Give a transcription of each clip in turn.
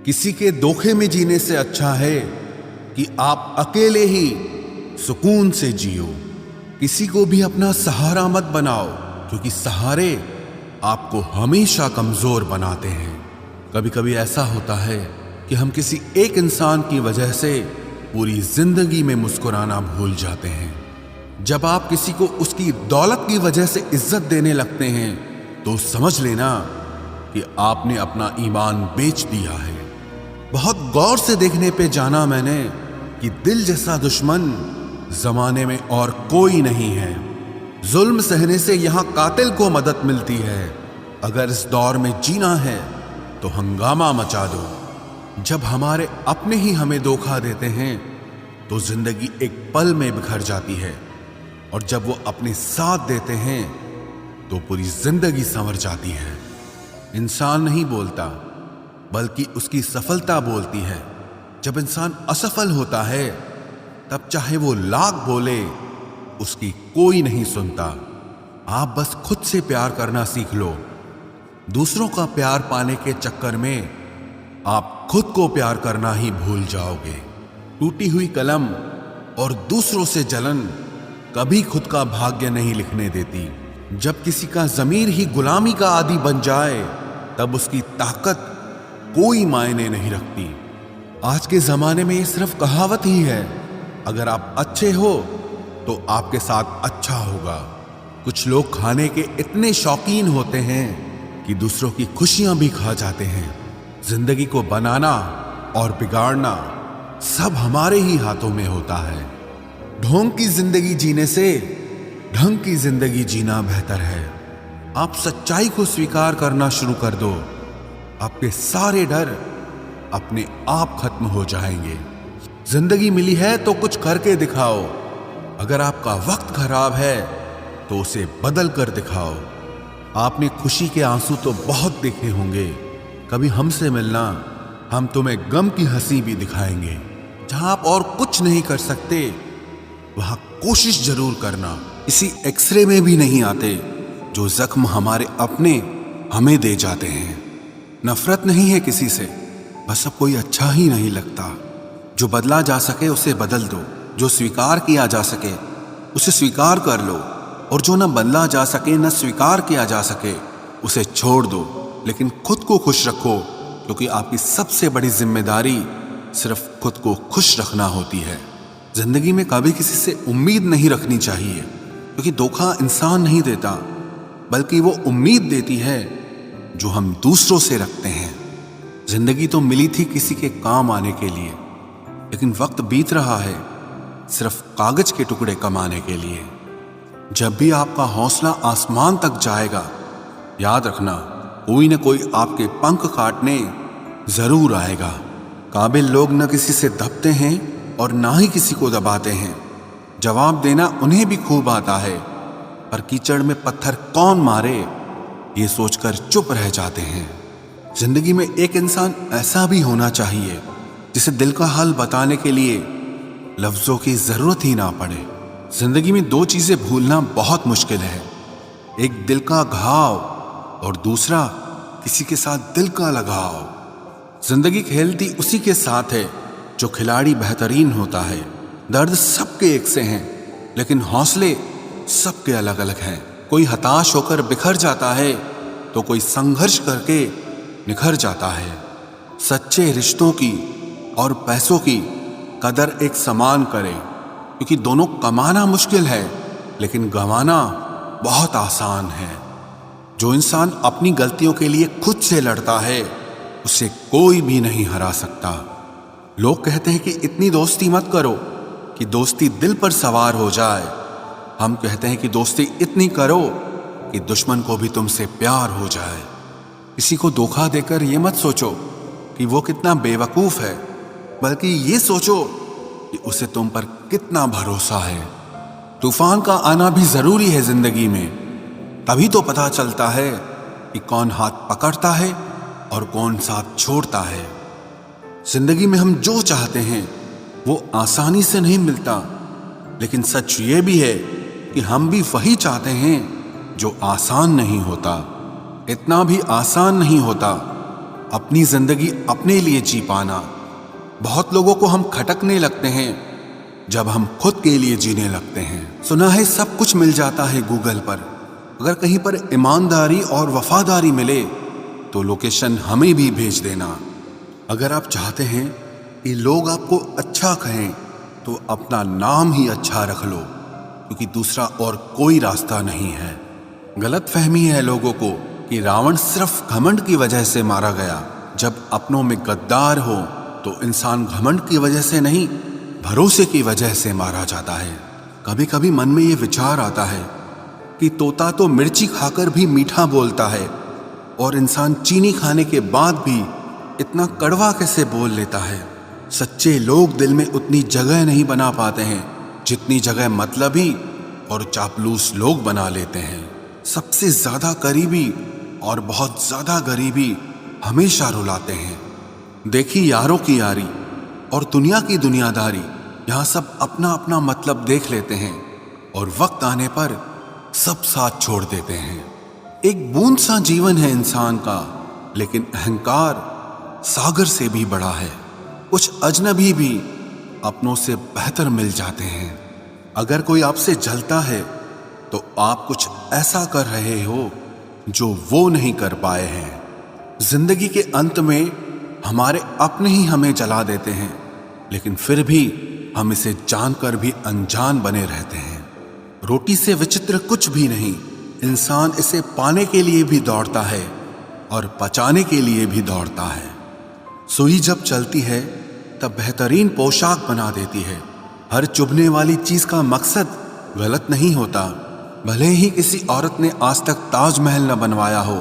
किसी के धोखे में जीने से अच्छा है कि आप अकेले ही सुकून से जियो। किसी को भी अपना सहारा मत बनाओ, क्योंकि सहारे आपको हमेशा कमजोर बनाते हैं। कभी कभी ऐसा होता है कि हम किसी एक इंसान की वजह से पूरी जिंदगी में मुस्कुराना भूल जाते हैं। जब आप किसी को उसकी दौलत की वजह से इज्जत देने लगते हैं तो समझ लेना कि आपने अपना ईमान बेच दिया है। बहुत गौर से देखने पे जाना मैंने कि दिल जैसा दुश्मन जमाने में और कोई नहीं है। जुल्म सहने से यहां कातिल को मदद मिलती है। अगर इस दौर में जीना है तो हंगामा मचा दो। जब हमारे अपने ही हमें धोखा देते हैं तो जिंदगी एक पल में बिखर जाती है, और जब वो अपने साथ देते हैं तो पूरी जिंदगी संवर जाती है। इंसान नहीं बोलता, बल्कि उसकी सफलता बोलती है। जब इंसान असफल होता है तब चाहे वो लाख बोले, उसकी कोई नहीं सुनता। आप बस खुद से प्यार करना सीख लो। दूसरों का प्यार पाने के चक्कर में आप खुद को प्यार करना ही भूल जाओगे। टूटी हुई कलम और दूसरों से जलन कभी खुद का भाग्य नहीं लिखने देती। जब किसी का ज़मीर ही गुलामी का आदी बन जाए तब उसकी ताकत कोई मायने नहीं रखती। आज के ज़माने में ये सिर्फ कहावत ही है, अगर आप अच्छे हो तो आपके साथ अच्छा होगा। कुछ लोग खाने के इतने शौकीन होते हैं कि दूसरों की खुशियां भी खा जाते हैं। जिंदगी को बनाना और बिगाड़ना सब हमारे ही हाथों में होता है। ढोंग की जिंदगी जीने से ढंग की जिंदगी जीना बेहतर है। आप सच्चाई को स्वीकार करना शुरू कर दो, आपके सारे डर अपने आप खत्म हो जाएंगे। जिंदगी मिली है तो कुछ करके दिखाओ। अगर आपका वक्त खराब है तो उसे बदल कर दिखाओ। आपने खुशी के आंसू तो बहुत देखे होंगे, कभी हमसे मिलना, हम तुम्हें गम की हंसी भी दिखाएंगे। जहां आप और कुछ नहीं कर सकते वहां कोशिश जरूर करना। इसी एक्सरे में भी नहीं आते जो जख्म हमारे अपने हमें दे जाते हैं। नफरत नहीं है किसी से, बस अब कोई अच्छा ही नहीं लगता। जो बदला जा सके उसे बदल दो, जो स्वीकार किया जा सके उसे स्वीकार कर लो, और जो न बदला जा सके न स्वीकार किया जा सके उसे छोड़ दो। लेकिन खुद को खुश रखो, क्योंकि आपकी सबसे बड़ी जिम्मेदारी सिर्फ खुद को खुश रखना होती है। जिंदगी में कभी किसी से उम्मीद नहीं रखनी चाहिए, क्योंकि धोखा इंसान नहीं देता, बल्कि वो उम्मीद देती है जो हम दूसरों से रखते हैं। जिंदगी तो मिली थी किसी के काम आने के लिए, लेकिन वक्त बीत रहा है सिर्फ कागज के टुकड़े कमाने के लिए। जब भी आपका हौसला आसमान तक जाएगा, याद रखना कोई न कोई आपके पंख काटने जरूर आएगा। काबिल लोग न किसी से दबते हैं और ना ही किसी को दबाते हैं। जवाब देना उन्हें भी खूब आता है, पर कीचड़ में पत्थर कौन मारे ये सोचकर चुप रह जाते हैं। जिंदगी में एक इंसान ऐसा भी होना चाहिए जिसे दिल का हाल बताने के लिए लफ्जों की जरूरत ही ना पड़े। जिंदगी में दो चीजें भूलना बहुत मुश्किल है, एक दिल का घाव और दूसरा किसी के साथ दिल का लगाव। जिंदगी खेलती उसी के साथ है जो खिलाड़ी बेहतरीन होता है। दर्द सबके एक से हैं, लेकिन हौसले सबके अलग अलग हैं। कोई हताश होकर बिखर जाता है तो कोई संघर्ष करके निखर जाता है। सच्चे रिश्तों की और पैसों की कदर एक समान करें, क्योंकि दोनों कमाना मुश्किल है लेकिन गंवाना बहुत आसान है। जो इंसान अपनी गलतियों के लिए खुद से लड़ता है उसे कोई भी नहीं हरा सकता। लोग कहते हैं कि इतनी दोस्ती मत करो कि दोस्ती दिल पर सवार हो जाए। हम कहते हैं कि दोस्ती इतनी करो कि दुश्मन को भी तुमसे प्यार हो जाए। किसी को धोखा देकर ये मत सोचो कि वो कितना बेवकूफ है, बल्कि ये सोचो कि उसे तुम पर कितना भरोसा है। तूफान का आना भी जरूरी है जिंदगी में, तभी तो पता चलता है कि कौन हाथ पकड़ता है और कौन साथ छोड़ता है। जिंदगी में हम जो चाहते हैं वो आसानी से नहीं मिलता, लेकिन सच ये भी है कि हम भी वही चाहते हैं जो आसान नहीं होता। इतना भी आसान नहीं होता अपनी जिंदगी अपने लिए जी पाना। बहुत लोगों को हम खटकने लगते हैं जब हम खुद के लिए जीने लगते हैं। सुना है सब कुछ मिल जाता है गूगल पर। अगर कहीं पर ईमानदारी और वफादारी मिले तो लोकेशन हमें भी भेज देना। अगर आप चाहते हैं कि लोग आपको अच्छा कहें तो अपना नाम ही अच्छा रख लो, क्योंकि दूसरा और कोई रास्ता नहीं है। गलत फहमी है लोगों को कि रावण सिर्फ घमंड की वजह से मारा गया। जब अपनों में गद्दार हो तो इंसान घमंड की वजह से नहीं, भरोसे की वजह से मारा जाता है। कभी कभी मन में ये विचार आता है कि तोता तो मिर्ची खाकर भी मीठा बोलता है, और इंसान चीनी खाने के बाद भी इतना कड़वा कैसे बोल लेता है। सच्चे लोग दिल में उतनी जगह नहीं बना पाते हैं जितनी जगह मतलबी और चापलूस लोग बना लेते हैं। सबसे ज्यादा करीबी और बहुत ज्यादा गरीबी हमेशा रुलाते हैं। देखी यारों की यारी और दुनिया की दुनियादारी, यहाँ सब अपना अपना मतलब देख लेते हैं और वक्त आने पर सब साथ छोड़ देते हैं। एक बूंद सा जीवन है इंसान का, लेकिन अहंकार सागर से भी बड़ा है। कुछ अजनबी भी अपनों से बेहतर मिल जाते हैं। अगर कोई आपसे जलता है तो आप कुछ ऐसा कर रहे हो जो वो नहीं कर पाए हैं। जिंदगी के अंत में हमारे अपने ही हमें जला देते हैं, लेकिन फिर भी हम इसे जानकर भी अनजान बने रहते हैं। रोटी से विचित्र कुछ भी नहीं। इंसान इसे पाने के लिए भी दौड़ता है और पचाने के लिए भी दौड़ता है। सुई जब चलती है तब बेहतरीन पोशाक बना देती है। हर चुभने वाली चीज का मकसद गलत नहीं होता। भले ही किसी औरत ने आज तक ताजमहल न बनवाया हो,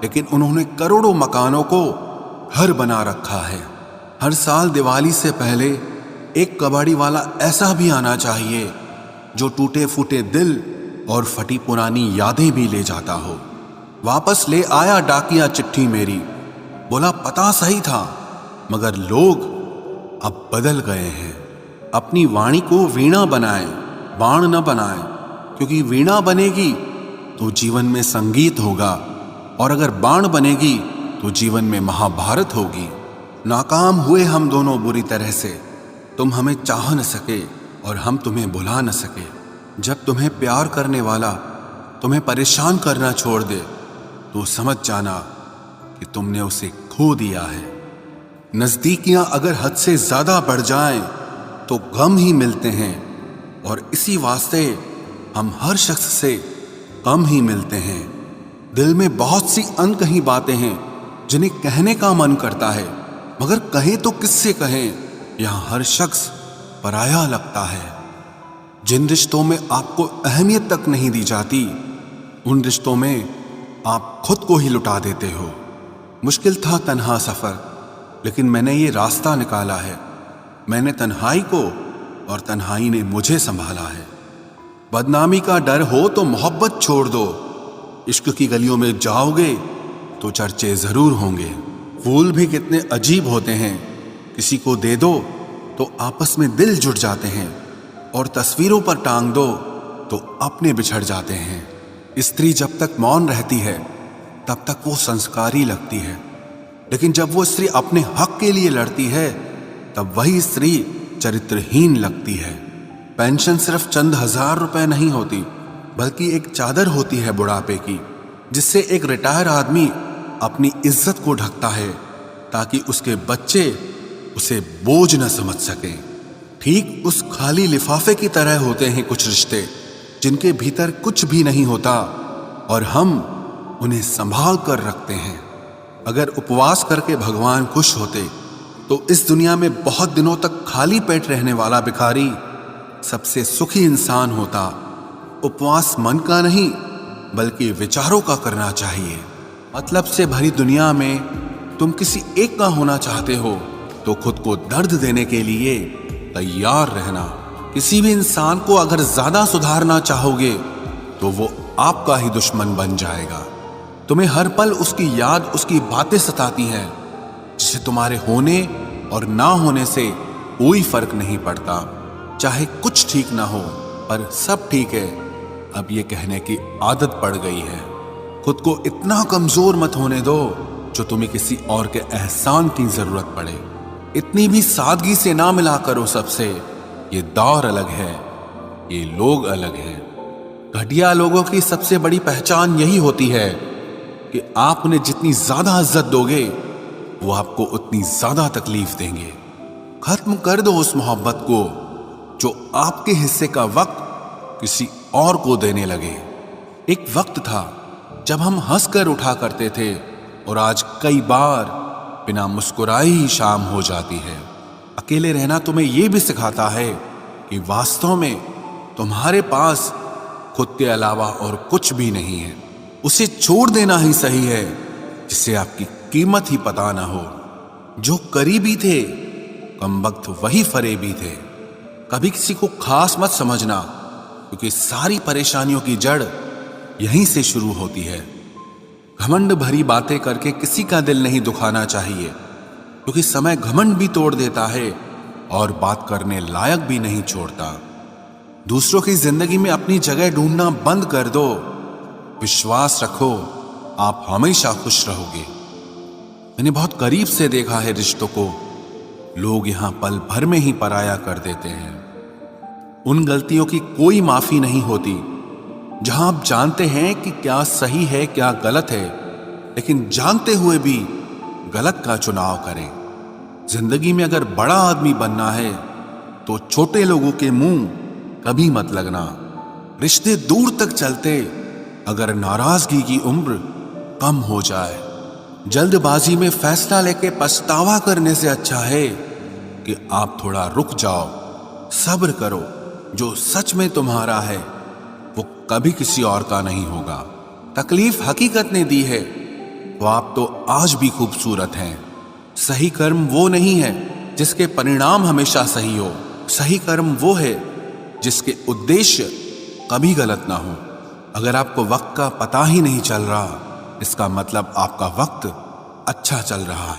लेकिन उन्होंने करोड़ों मकानों को घर बना रखा है। हर साल दिवाली से पहले एक कबाड़ी वाला ऐसा भी आना चाहिए जो टूटे फूटे दिल और फटी पुरानी यादें भी ले जाता हो। वापस ले आया डाकिया चिट्ठी मेरी, बोला पता सही था मगर लोग अब बदल गए हैं। अपनी वाणी को वीणा बनाए, बाण न बनाए, क्योंकि वीणा बनेगी तो जीवन में संगीत होगा, और अगर बाण बनेगी तो जीवन में महाभारत होगी। नाकाम हुए हम दोनों बुरी तरह से। तुम हमें चाह न सके और हम तुम्हें भुला न सके। जब तुम्हें प्यार करने वाला तुम्हें परेशान करना छोड़ दे तो समझ जाना कि तुमने उसे खो दिया है। नजदीकियां अगर हद से ज्यादा बढ़ जाएं तो गम ही मिलते हैं, और इसी वास्ते हम हर शख्स से कम ही मिलते हैं। दिल में बहुत सी अनकही बातें हैं जिन्हें कहने का मन करता है, मगर कहें तो किससे कहें। यहां हर शख्स पराया लगता है। जिन रिश्तों में आपको अहमियत तक नहीं दी जाती, उन रिश्तों में आप खुद को ही लुटा देते हो। मुश्किल था तन्हा सफर, लेकिन मैंने ये रास्ता निकाला है। मैंने तन्हाई को और तन्हाई ने मुझे संभाला है। बदनामी का डर हो तो मोहब्बत छोड़ दो। इश्क की गलियों में जाओगे तो चर्चे जरूर होंगे। फूल भी कितने अजीब होते हैं, किसी को दे दो तो आपस में दिल जुट जाते हैं, और तस्वीरों पर टांग दो तो अपने बिछड़ जाते हैं। स्त्री जब तक मौन रहती है तब तक वो संस्कारी लगती है, लेकिन जब वो स्त्री अपने हक के लिए लड़ती है तब वही स्त्री चरित्रहीन लगती है। पेंशन सिर्फ चंद हजार रुपए नहीं होती, बल्कि एक चादर होती है बुढ़ापे की, जिससे एक रिटायर आदमी अपनी इज्जत को ढकता है ताकि उसके बच्चे उसे बोझ न समझ सकें। ठीक उस खाली लिफाफे की तरह होते हैं कुछ रिश्ते जिनके भीतर कुछ भी नहीं होता और हम उन्हें संभाल कर रखते हैं। अगर उपवास करके भगवान खुश होते तो इस दुनिया में बहुत दिनों तक खाली पेट रहने वाला भिखारी सबसे सुखी इंसान होता। उपवास मन का नहीं बल्कि विचारों का करना चाहिए। मतलब से भरी दुनिया में तुम किसी एक का होना चाहते हो तो खुद को दर्द देने के लिए तैयार रहना। किसी भी इंसान को अगर ज्यादा सुधारना चाहोगे तो वो आपका ही दुश्मन बन जाएगा। तुम्हें हर पल उसकी याद, उसकी बातें सताती हैं, जिसे तुम्हारे होने और ना होने से कोई फर्क नहीं पड़ता। चाहे कुछ ठीक ना हो पर सब ठीक है, अब ये कहने की आदत पड़ गई है। खुद को इतना कमजोर मत होने दो जो तुम्हें किसी और के एहसान की जरूरत पड़े। इतनी भी सादगी से ना मिला करो सबसे। ये दौर अलग है, ये लोग अलग हैं। घटिया लोगों की सबसे बड़ी पहचान यही होती है कि आप उन्हें जितनी ज्यादा इज्जत दोगे वो आपको उतनी ज्यादा तकलीफ देंगे। खत्म कर दो उस मोहब्बत को जो आपके हिस्से का वक्त किसी और को देने लगे। एक वक्त था जब हम हंसकर उठा करते थे और आज कई बार बिना मुस्कुराए ही शाम हो जाती है। अकेले रहना तुम्हें यह भी सिखाता है कि वास्तव में तुम्हारे पास खुद के अलावा और कुछ भी नहीं है। उसे छोड़ देना ही सही है जिससे आपकी कीमत ही पता ना हो। जो करीबी थे कमबख्त वही फरेबी थे। कभी किसी को खास मत समझना, क्योंकि सारी परेशानियों की जड़ यहीं से शुरू होती है। घमंड भरी बातें करके किसी का दिल नहीं दुखाना चाहिए, क्योंकि समय घमंड भी तोड़ देता है और बात करने लायक भी नहीं छोड़ता। दूसरों की जिंदगी में अपनी जगह ढूंढना बंद कर दो। विश्वास रखो, आप हमेशा खुश रहोगे। मैंने बहुत करीब से देखा है रिश्तों को लोग यहां पल भर में ही पराया कर देते हैं। उन गलतियों की कोई माफी नहीं होती जहां आप जानते हैं कि क्या सही है क्या गलत है, लेकिन जानते हुए भी गलत का चुनाव करें। जिंदगी में अगर बड़ा आदमी बनना है तो छोटे लोगों के मुंह कभी मत लगना। रिश्ते दूर तक चलते अगर नाराजगी की उम्र कम हो जाए। जल्दबाजी में फैसला लेके पछतावा करने से अच्छा है कि आप थोड़ा रुक जाओ, सब्र करो। जो सच में तुम्हारा है वो कभी किसी और का नहीं होगा। तकलीफ हकीकत ने दी है तो आप तो आज भी खूबसूरत हैं। सही कर्म वो नहीं है जिसके परिणाम हमेशा सही हो। सही कर्म वो है जिसके उद्देश्य कभी गलत ना हो। अगर आपको वक्त का पता ही नहीं चल रहा, इसका मतलब आपका वक्त अच्छा चल रहा है।